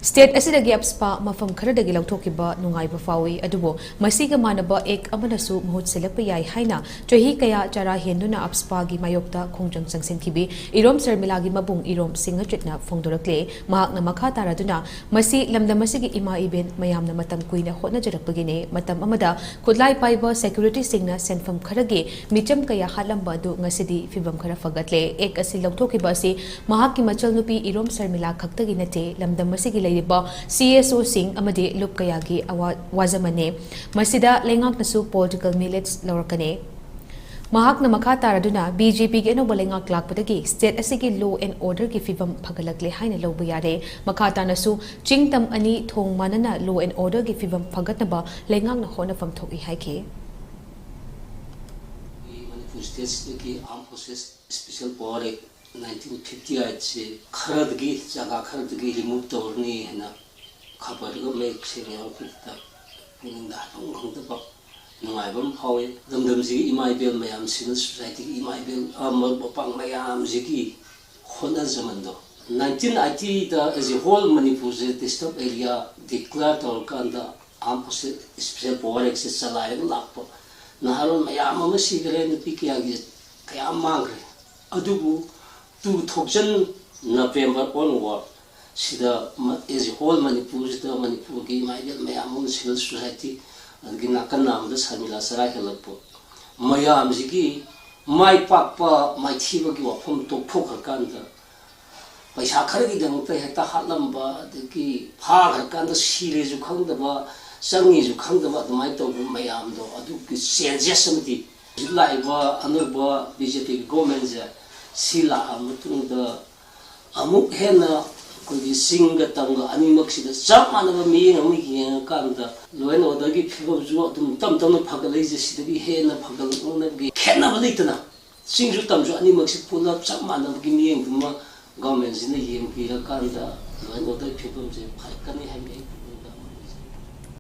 State asidagi Afspa mafam kharadagi lauthokkiba nungaiba fawi adubo masiga manaba ek amanasu mahut selakpa yai haina chahi kaya chara henduna Afspa gi mayokta khongjang changsinkhibi Irom Sarmilagi mabung Irom Singhajitna phongdorakle mahakna makha taraduna masi lamdamasigi ima iben mayamna matam kuina hotna jarakpagine matam amada khudlai paiba security singna senfam kharagi micham kaya halamba du ngasidi fibam khara fagatle ek asi lauthokkiba asi mahakki machal nupi Irom Sarmila khaktagi nate lamdamasigi CSO Singh amadi lup kayagi wazamane masida lengak nasu political millets laurakane mahak na makha taraduna BJP ge no balengak lakpadagi state asigi law and order gi fibam phagalakle haina lobu yare makha ta nasu chingtam ani thong manana law and order gi fibam phagatnaba lengak na hona fam thoki haike Manipur state ki armed forces special power 1958 से खरदगी जगह खरदगी remove तोड़नी है ना खबर को मैं से यहाँ कितना निंदा खंगते पक नुआइबम हावे दमदम जी इमाइबेल मयाम सिविल सोसाइटी की इमाइबेल अमर बपांग मयाम जी की होना जमान दो 1980 दा as a whole Manipur से डिस्टर्ब एरिया डिक्लेयर तौर का अंदर आम से स्पेशल पावर एक्सेस चलाए लापो नहारों मयाम हम सीगरे निपी किया क्या मांग रहे अदुबु 2000 November onward, sida as a whole Manipur, sida Manipur ki mayam mayam civil society, and ginakan nam das hamila sarai helpo. Mayam zigi, my papa, my thiba ki wapum to poker kanda. By Sakari dang te heta halamba, the ki par kanda series of kandaba, sangi zu kandaba, the might of mayam do, adu ki sensationity. Laiba, another BJP government. Sila amutung da amuk hena kodi singa tanga animak sida samana ba mi ngi ki kanda loen odagi phigo ju tum tam phagalai je sida bi hena phagal una gi khena ba leitana singju tam ju animak si pula samana gi mi nguma government sina yem ki kanda loen odagi phigo je phakani hamge